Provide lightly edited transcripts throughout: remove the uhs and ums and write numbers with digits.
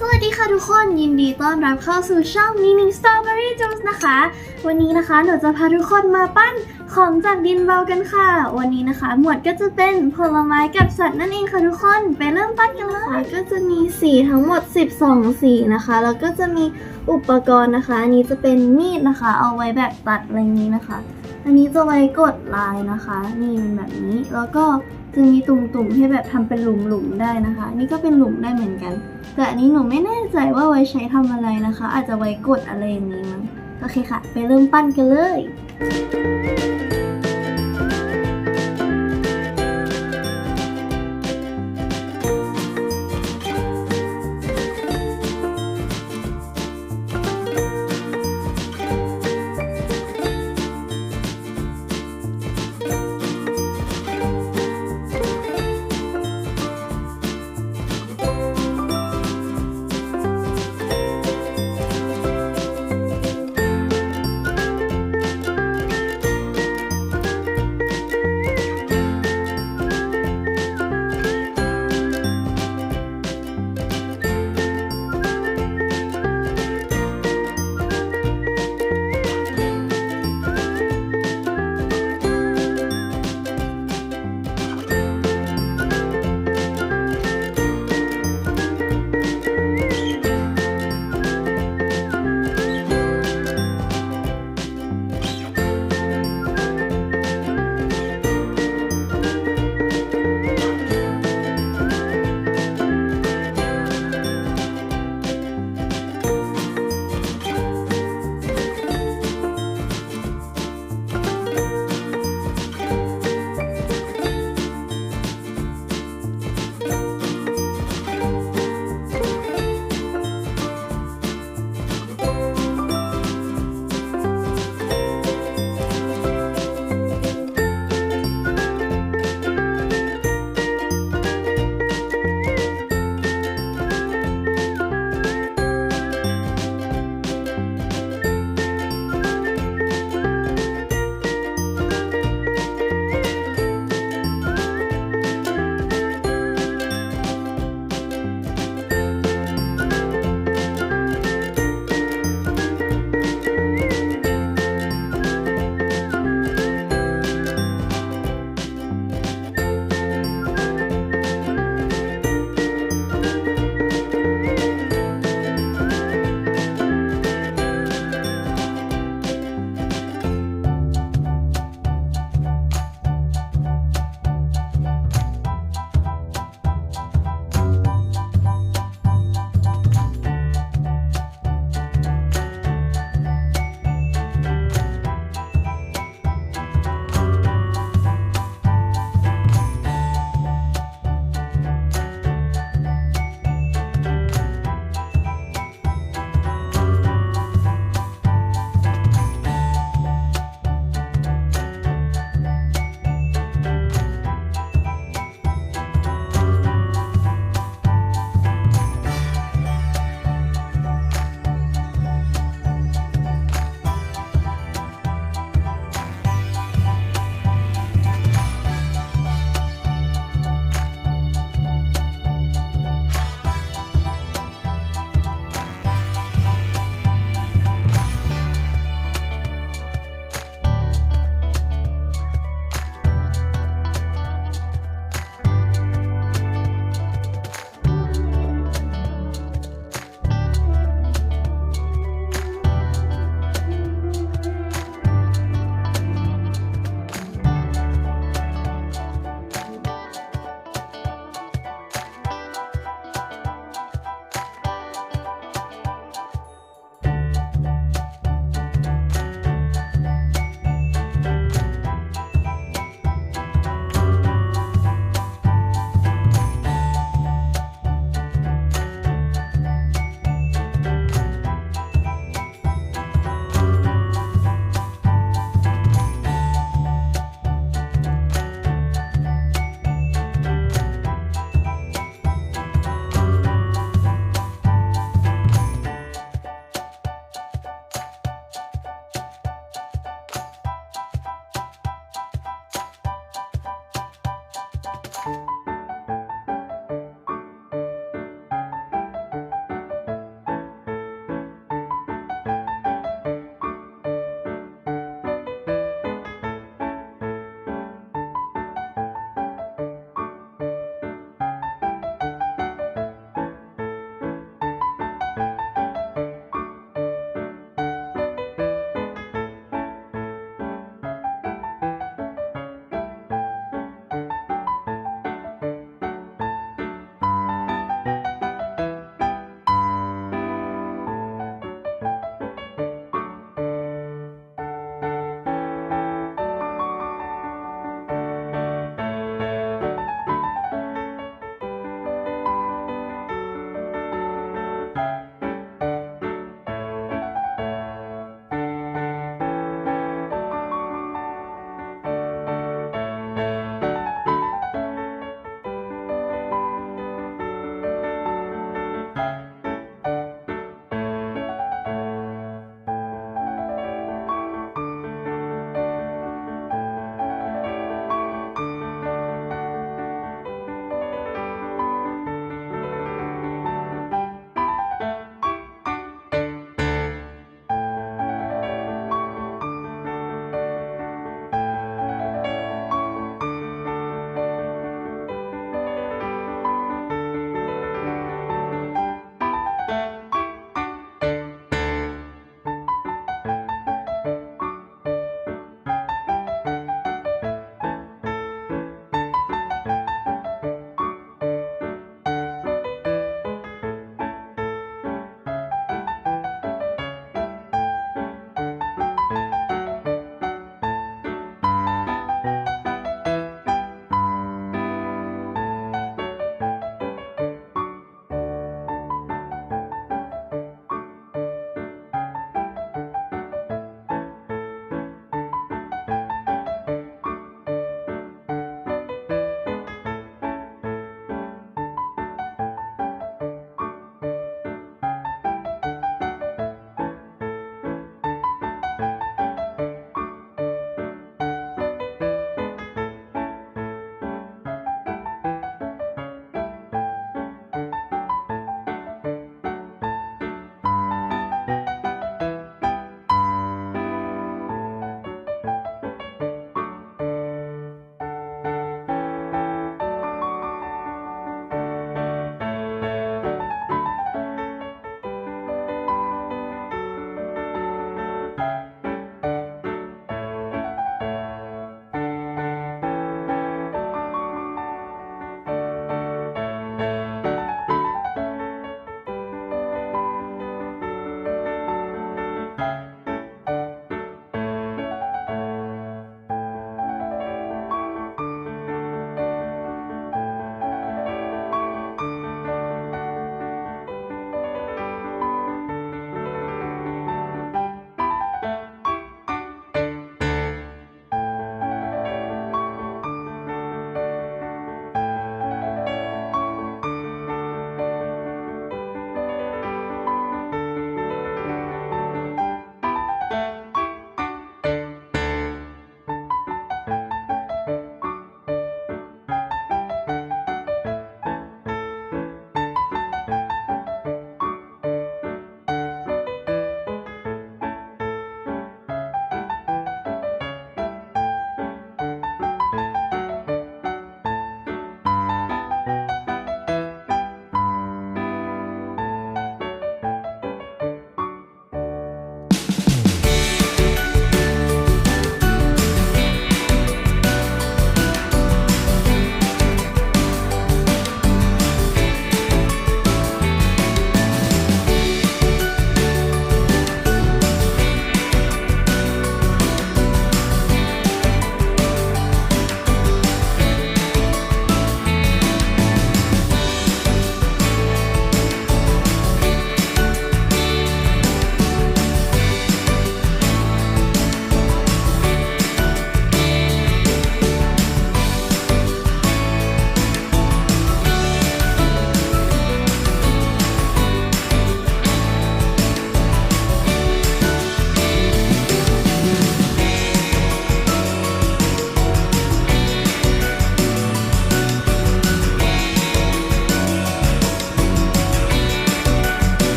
สวัสดีค่ะทุกคนยินดีต้อนรับเข้าสู่ช่องนินิงสตรอเบอรี่จูสนะคะวันนี้นะคะหนูจะพาทุกคนมาปั้นของจากดินเบากันค่ะวันนี้นะคะหมวดก็จะเป็นผลไม้กับสัตว์นั่นเองค่ะทุกคนไปเริ่มปั้นกันเลยก็จะมีสีทั้งหมด12สีนะคะแล้วก็จะมีอุปกรณ์นะคะอันนี้จะเป็นมีดนะคะเอาไว้แบบตัดอะไรนี้นะคะอันนี้จะไว้กดลายนะคะนี่เป็นแบบนี้แล้วก็จะมีตุ่มๆให้แบบทำเป็นหลุมๆได้นะคะนี่ก็เป็นหลุมได้เหมือนกันแต่อันนี้หนูไม่แน่ใจว่าไว้ใช้ทำอะไรนะคะอาจจะไว้กดอะไรอย่างนี้มั้งโอเคค่ะไปเริ่มปั้นกันเลย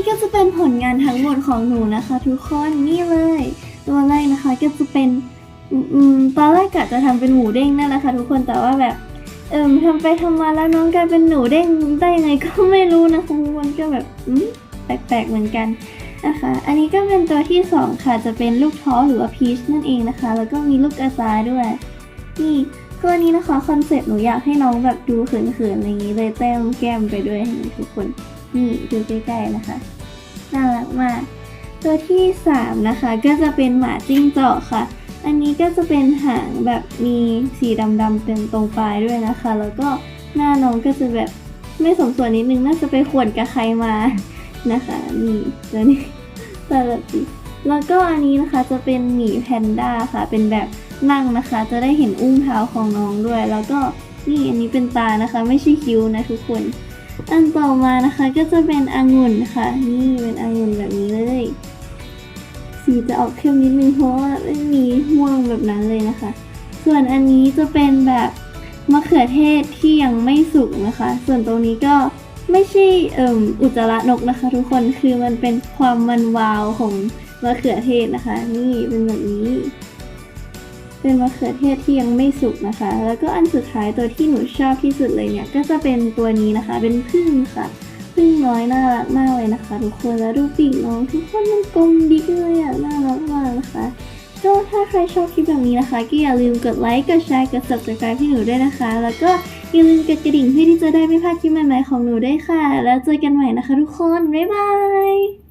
ก็จะเป็นผลงานทั้งหมดของหนูนะคะทุกคนนี่เลยตัวแรกนะคะก็จะเป็นตอนแรกกะจะทำเป็นหมูเด้งนั่นแหละค่ะทุกคนแต่ว่าแบบทำไปทำมาแล้วน้องกลายเป็นหนูเด้งได้ยังไงก็ไม่รู้นะคะทุกคนก็แบบแปลกๆเหมือนกันนะคะอันนี้ก็เป็นตัวที่2ค่ะจะเป็นลูกท้อหรือว่าพีชนั่นเองนะคะแล้วก็มีลูกกระตายด้วยนี่ตัวนี้นะคะคอนเซ็ปต์หนูอยากให้น้องแบบดูเขินๆอะไรอย่างนี้เลยแต้มแก้มไปด้วยให้ทุกคนนี่ดูใกล้ๆนะคะน่ารักมากตัวที่3นะคะก็จะเป็นหมาจิ้งจอกค่ะอันนี้ก็จะเป็นหางแบบมีสีดำๆเต็มตรงปลายด้วยนะคะแล้วก็หน้าน้องก็จะแบบไม่สมส่วนนิดนึงน่าจะไปข่วนกับใครมานะคะนี่ตัวนี้ตลกดีแล้วก็อันนี้นะคะจะเป็นหมีแพนด้าค่ะเป็นแบบนั่งนะคะจะได้เห็นอุ้งเท้าของน้องด้วยแล้วก็นี่อันนี้เป็นตานะคะไม่ใช่คิ้วนะทุกคนอันต่อมานะคะก็จะเป็นองุ่นค่ะนี่เป็นองุ่นแบบนี้เลยสีจะออกเข้มนิดนึงเพราะว่าไม่มีม่วงแบบนั้นเลยนะคะส่วนอันนี้จะเป็นแบบมะเขือเทศที่ยังไม่สุกนะคะส่วนตรงนี้ก็ไม่ใช่อุจจาระนกนะคะทุกคนคือมันเป็นความมันวาวของมะเขือเทศนะคะนี่เป็นแบบนี้เป็นมะเขือเทศที่ยังไม่สุกนะคะแล้วก็อันสุดท้ายตัวที่หนูชอบที่สุดเลยเนี่ยก็จะเป็นตัวนี้นะคะเป็นผึ้งค่ะผึ้งน้อยน่ารักมากเลยนะคะทุกคนแล้วดูปีกน้องทุกคนมันกลมดิ๊กเลยอ่ะน่ารักมากนะคะก็ถ้าใครชอบคลิปแบบนี้นะคะก็อย่าลืมกดไลค์กดแชร์กด subscribe ให้หนูด้วยนะคะแล้วก็อย่าลืมกดกระดิ่งเพื่อที่จะได้ไม่พลาดคลิปใหม่ๆของหนูด้วยค่ะแล้วเจอกันใหม่นะคะทุกคนบ๊ายบาย